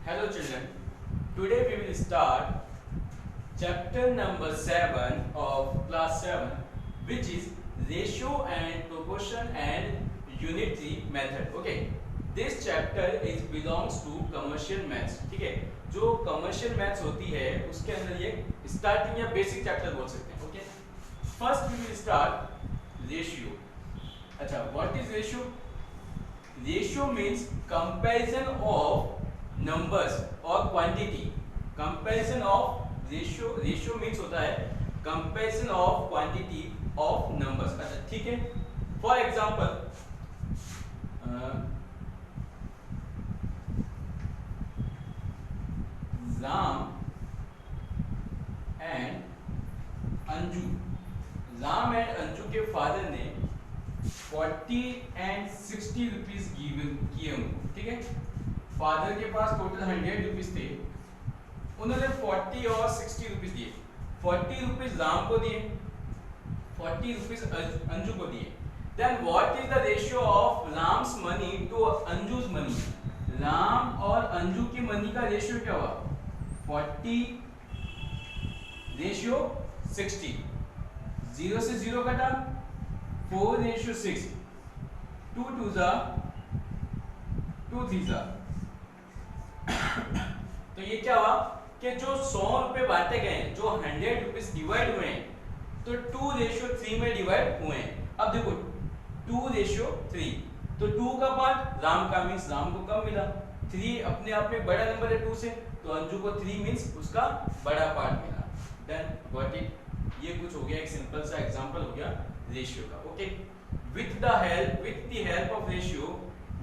Hello children, today we will start chapter number 7 of class 7, which is ratio and proportion and unitary method. Okay, this chapter is belongs to commercial maths. ठीक है, जो commercial maths होती है उसके अंदर ये starting या basic chapter बोल सकते हैं. Okay, first we will start ratio. अच्छा, what is ratio? Ratio means comparison of numbers or quantity. Comparison of ratio means होता है comparison of quantity of numbers. अच्छा ठीक है, for example Ram and Anju. Ram and Anju के फादर ने 40 एंड 60 रुपीज किए उनको. ठीक है, फादर के पास टोटल 100 रुपीज थे, उन्होंने 40 और 60 रुपीज दिए. 40 रुपीज राम को दिए, 40 रुपीज अंजू को दिए. Then what is the ratio of Ram's money to Anju's money? Ram और अंजू की मनी का रेशियो क्या हुआ? 40 रेशियो 60. 0 से 0 कटा, 4 रेशियो 6, 2 2 जा 2 3 जा. तो ये क्या हुआ कि जो 100 रुपए बांटे गए हैं, जो 100 रुपीज डिवाइड हुए हैं, तो 2 रेशियो 3 में डिवाइड हुए हैं. अब देखो 2 रेशियो 3, तो 2 का पार्ट राम का मीन्स राम को कम मिला. 3 अपने आप में बड़ा नंबर है 2 से, तो अंजू को 3 मीन्स उसका बड़ा पार्ट मिला. Then got it. ये कुछ हो गया, एक सिंपल सा एग्जांपल हो गया रेशियो का. Okay, with the help of ratio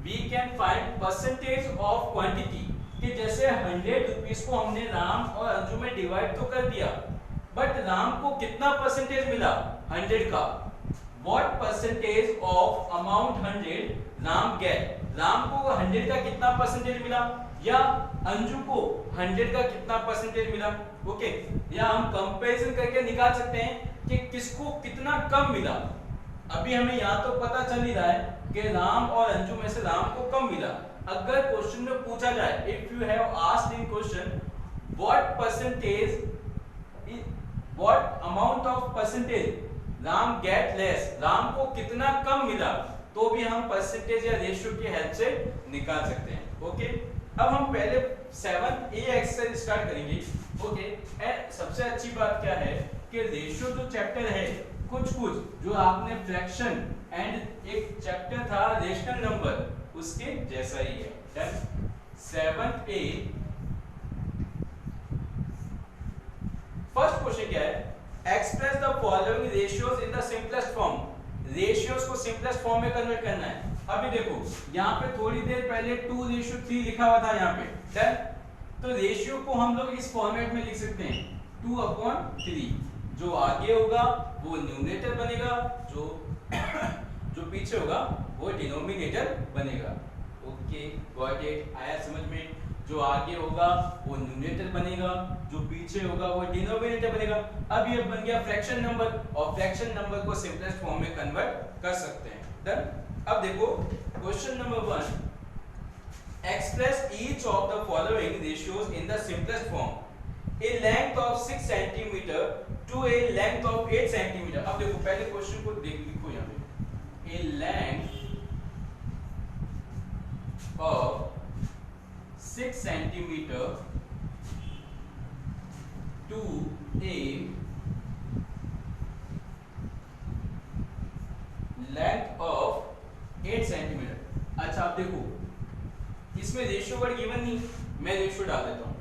we can find percentage of quantity. कि जैसे 100 रुपीज को हमने राम और अंजू में डिवाइड तो कर दिया, बट राम को कितना परसेंटेज मिला 100 का? What percentage of amount 100 Ram get? Ram को 100 का कितना परसेंटेज मिला, या अंजू को 100 का कितना परसेंटेज मिला? ओके, या हम कंपैरिजन करके निकाल सकते हैं कि किसको कितना कम मिला. अभी हमें यहाँ तो पता चल ही रहा है कि राम और अंजू में से राम को कम मिला. अगर क्वेश्चन में पूछा जाए, if you have asked in question what amount of percentage Ram get less, Ram को कितना कम मिला, तो भी हम परसेंटेज या रेशियो की हेल्प से निकाल सकते हैं. ओके, अब हम पहले 7A एक्सरसाइज स्टार्ट करेंगे. ओके, एंड सबसे अच्छी बात क्या है कि रेशियो जो चैप्टर है, कुछ जो आपने फ्रैक्शन एंड एक चैप्टर था रेशनल नंबर, उसके जैसा ही है. देन 7A फर्स्ट क्वेश्चन क्या है? Express the following ratios in the simplest form. Ratios को सिंपलेस्ट फॉर्म में कन्वर्ट करना है. अभी देखो यहाँ पे थोड़ी देर पहले 2 रेशियो 3 लिखा हुआ था यहाँ पे. देन तो रेशियो को हम लोग इस फॉर्मेट में लिख सकते हैं 2/3. जो आगे होगा वो न्यूमरेटर बनेगा, जो पीछे होगा वो डिनोमिनेटर बनेगा. Okay, got it. आया समझ में? जो आगे होगा वो न्यूमरेटर बनेगा, जो पीछे होगा वो डिनोमिनेटर बनेगा. अब ये बन गया फ्रैक्शन नंबर, और फ्रैक्शन नंबर को सिंपलेस्ट फॉर्म में कन्वर्ट कर सकते हैं. डन. अब देखो question number 1, express each of the following ratios in the simplest form. A length of 6 cm to a length of 8 cm. अब देखो पहले क्वेश्चन को लिखो यहाँ पे. A length of 6 cm to a length of 8 cm. अच्छा अब देखो इसमें रेशियो वर्ड गिवन नहीं, मैं रेशियो डाल देता हूँ.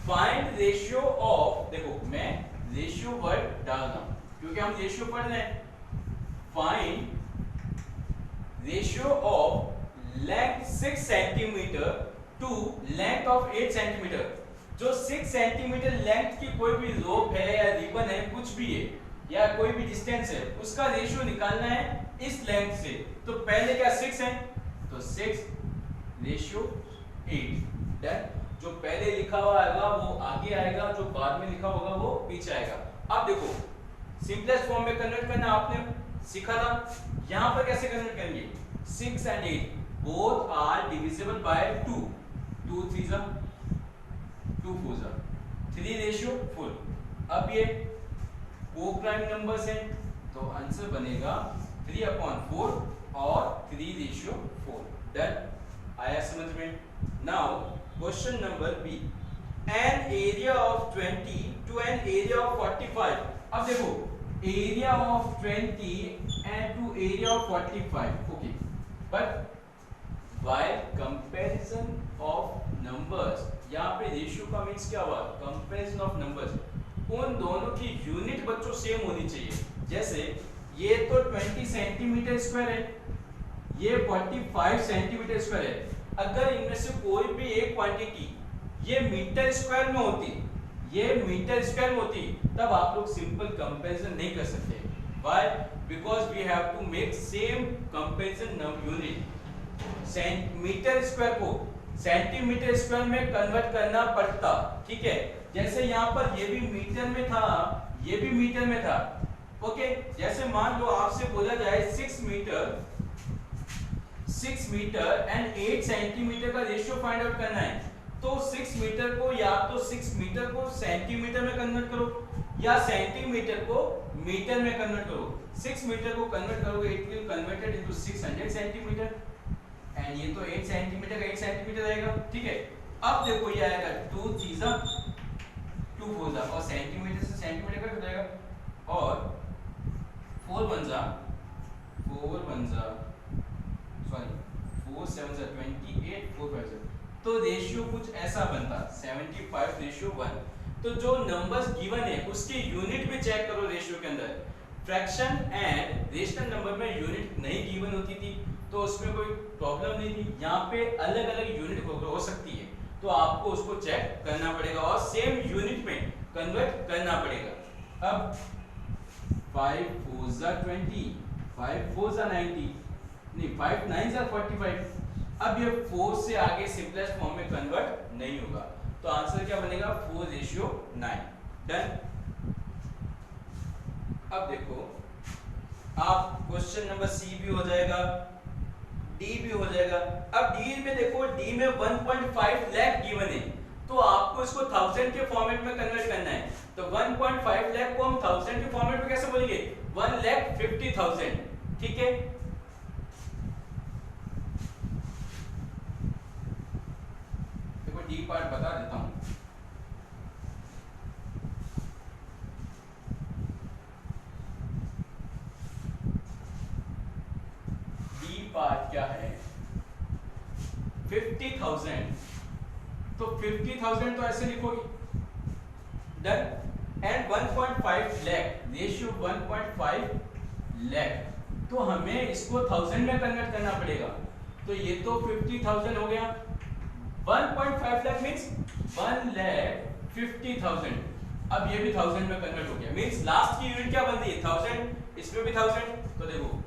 फाइंड रेशियो ऑफ, देखो मैं रेशियो वर्ड डाल रहा हूं क्योंकि हम रेशियो पढ़ रहे हैं. Find ratio of length 6 centimetre to length of 8 centimetre. जो 6 सेंटीमीटर लेंथ की कोई भी रोप है या रिबन है, कुछ भी है, या कोई भी डिस्टेंस है, उसका रेशियो निकालना है इस लेंथ से. तो पहले क्या 6 है, तो 6 रेशियो 8. डन. जो पहले लिखा हुआ आएगा वो आगे आएगा, जो बाद में लिखा होगा वो पीछे आएगा. अब देखो सिंपलेस्ट फॉर्म में कन्वर्ट करना आपने सीखा था. यहां पर कैसे कन्वर्ट करेंगे? 6 and 8 both are divisible by 2. 2 3 जा 2 4 जा 3:4। अब ये को प्राइम नंबर्स हैं तो आंसर बनेगा 3/4 और 3:4। डन, आया समझ में। Now question number B, an area of 20 to an area of 45। अब देखो area of 20 and to area of 45, okay, but while comparison of numbers, यहाँ पे रेशियो का मीन्स क्या हुआ, कंपैरिजन ऑफ नंबर्स, उन दोनों की यूनिट बच्चों सेम होनी चाहिए। जैसे ये तो 20 सेंटीमीटर स्क्वायर है, ये 45 सेंटीमीटर स्क्वायर है। अगर इनमें से कोई भी एक क्वांटिटी ये मीटर स्क्वायर में होती, ये मीटर स्क्वायर में होती, तब आप लोग सिंपल कंपैरिजन नहीं कर सकते। Why? Because we have to make same comparison unit. Metre square को सेंटीमीटर स्क्वायर में कन्वर्ट करना पड़ता, ठीक है। जैसे यहाँ पर ये भी मीटर में था, ये भी मीटर में था, ओके। जैसे मान लो आपसे बोला जाए 6 मीटर एंड 8 सेंटीमीटर का रेशियो फाइंड आउट करना है, तो 6 मीटर को या तो 6 मीटर को सेंटीमीटर में कन्वर्ट करो या सेंटीमीटर को मीटर में कन्वर्ट करो। 6 मीटर को कन्वर्ट करोगे it will converted into 600 centimetre and ये तो 8 सेंटीमीटर का 8 सेंटीमीटर रहेगा, ठीक है। अब देखो ये आएगा 2 3 2 4 और सेंटीमीटर से सेंटीमीटर कट हो जाएगा और 4 1 7 28 4 5 तो रेशियो कुछ ऐसा बनता 75:1। तो जो नंबर्स गिवन है उसकी यूनिट भी चेक करो रेशियो के अंदर। फ्रैक्शन एंड रेशनल नंबर में यूनिट नहीं गिवन होती थी तो उसमें कोई प्रॉब्लम नहीं थी। यहाँ पे अलग अलग यूनिट हो सकती है तो आपको उसको चेक करना पड़ेगा और सेम यूनिट में कन्वर्ट करना पड़ेगा। अब 5 4 20, 5 4 90, नहीं 5 9 45। अब ये 4 से आगे सिंपलेस्ट फॉर्म में कन्वर्ट नहीं होगा तो आंसर क्या बनेगा 4:9। डन। अब देखो आप क्वेश्चन नंबर सी भी हो जाएगा, डी भी हो जाएगा। अब डी में देखो, डी में 1.5 लाख गिवन है तो आपको इसको 1000 के फॉर्मेट में कन्वर्ट करना है। तो 1.5 लाख को हम 1000 के फॉर्मेट में कैसे बोलेंगे 1,50,000, ठीक है। देखो डी पार्ट बता देता हूं। पार्ट क्या है 50,000 तो 50,000 तो ऐसे लिखोगे। Done. And 1.5 lakh ratio 1.5 lakh तो हमें इसको 1000 में कन्वर्ट करना पड़ेगा। तो ये तो 50,000 हो गया, 1.5 लाख मींस 1,50,000। अब ये भी 1000 में कन्वर्ट हो गया मींस लास्ट की यूनिट क्या बन रही है 1000, इसमें भी 1000। तो देखो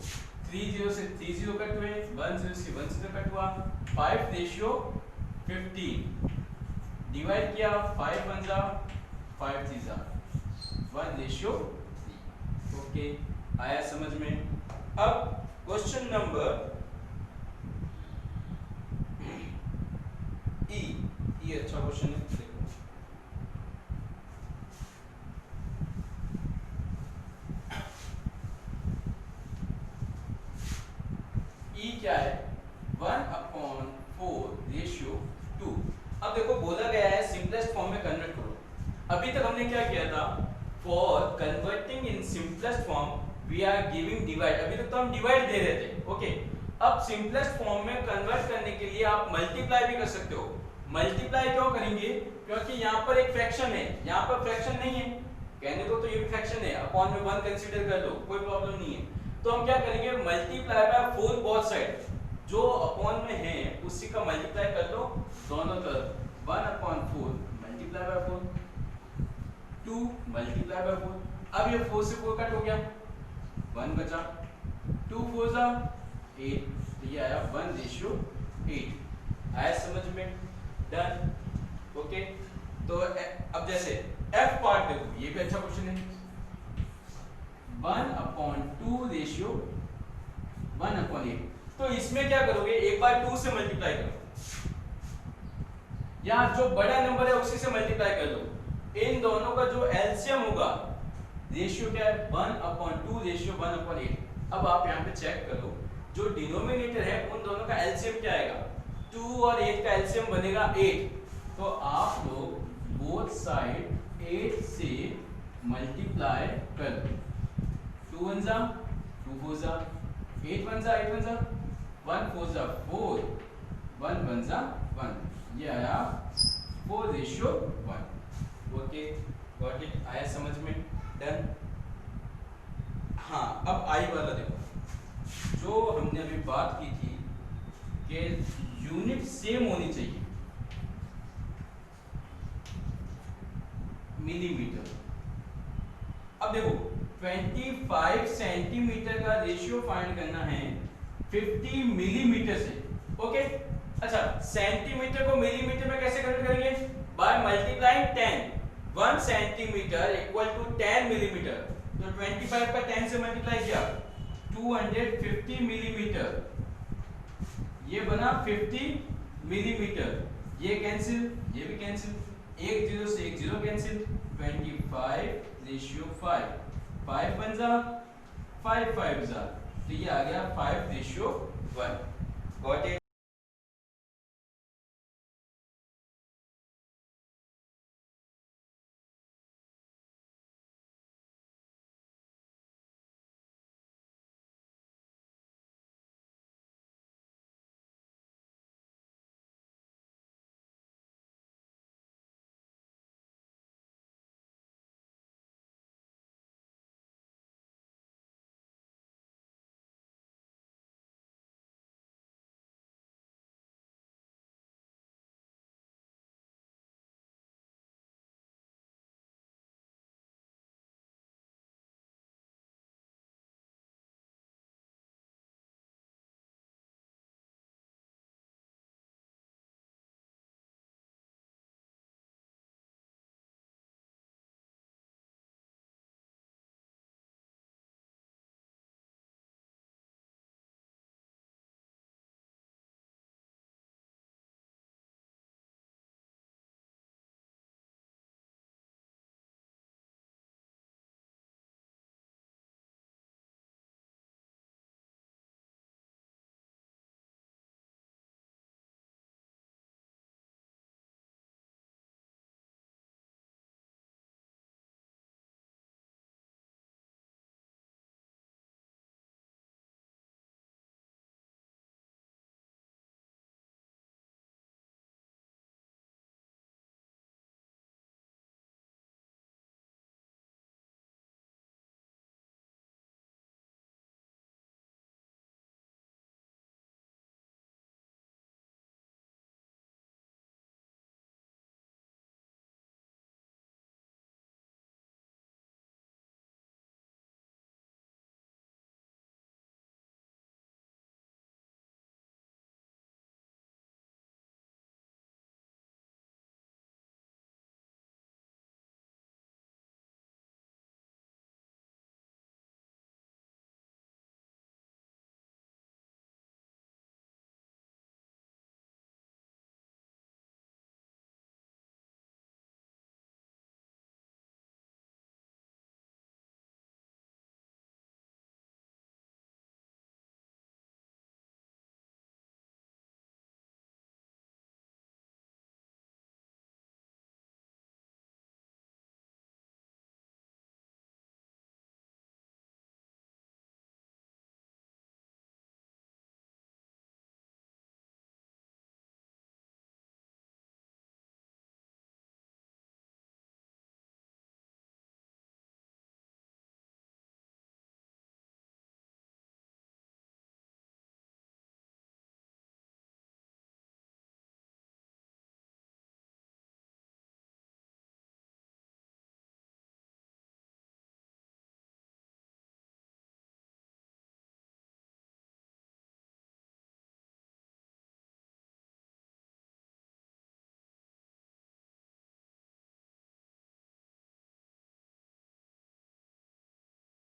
30 से 30 कट हुए, 10 से 10 कट हुआ, 5:15 डिवाइड किया 5 1 5 3 1:3। ओके, आया समझ में। अब क्वेश्चन नंबर ई, ये अच्छा क्वेश्चन है। देखो ई क्या है 1/4:2। अब देखो बोला गया है सिंपलेस्ट फॉर्म में कन्वर्ट करो। अभी तक हमने क्या किया था for converting in simplest form we are giving divide. अभी तक तो हम डिवाइड दे रहे थे, ओके। अब सिंपलेस्ट फॉर्म में कन्वर्ट करने के लिए आप मल्टीप्लाई भी कर सकते हो। मल्टीप्लाई क्यों करेंगे क्योंकि यहाँ पर एक फ्रैक्शन है, यहाँ पर फ्रैक्शन नहीं है। कहने को तो ये भी फ्रैक्शन है, अपॉन में 1 कंसीडर कर लो, कोई प्रॉब्लम नहीं है। तो हम क्या करेंगे मल्टीप्लाई बाय 4 बोथ साइड, जो अपॉन में है उसी का मल्टीप्लाई कर लो दोनों तरफ। 1/4 मल्टीप्लाई बाय 4, 2 मल्टीप्लाई बाय 4। अब ये 4 से 4 कट हो गया, 1 बचा, 2 4 8 तो ये आया 1:8। आया समझ में। डन। ओके, तो अब जैसे एफ पार्ट देखो, ये भी अच्छा क्वेश्चन है। 1/2 1/8। तो इसमें क्या करोगे एक बार 2 से मल्टीप्लाई करो, यहाँ जो बड़ा नंबर है उसी से मल्टीप्लाई कर लो। इन दोनों का जो एलसीएम होगा, रेशियो क्या है 1/2 रेशियो 1/8। अब आप यहाँ पे चेक करो, जो डिनोमिनेटर है उन दोनों का एलसीएम क्या आएगा, 2 और 8 का एलसीएम बनेगा 8। तो आप लोग बोथ साइड 8 से मल्टीप्लाई कर दो। 2 1 जा 2 4 जा 8 1 जा 8 1 जा 1 4 जा 4 1 1 जा 1, ये आया 4:1। ओके, गॉट इट, आया समझ में? डन। हाँ, अब आई वाला देखो, जो हमने अभी बात की थी कि यूनिट सेम होनी चाहिए, मिलीमीटर। अब देखो 25 सेंटीमीटर का रेशियो फाइंड करना है 50 मिलीमीटर से। ओके, अच्छा, सेंटीमीटर को मिलीमीटर में कैसे कन्वर्ट करेंगे, by multiplying 10। 1 centimetre equal to 10 millimetre, तो 25 का 10 से मल्टीप्लाई किया 250 मिलीमीटर, ये बना 50 मिलीमीटर। ये कैंसिल, ये भी कैंसिल, एक जीरो से एक जीरो कैंसिल, 25:5, 5 बन जा 5 5 जा, तो ये आ गया 5:1। Got it.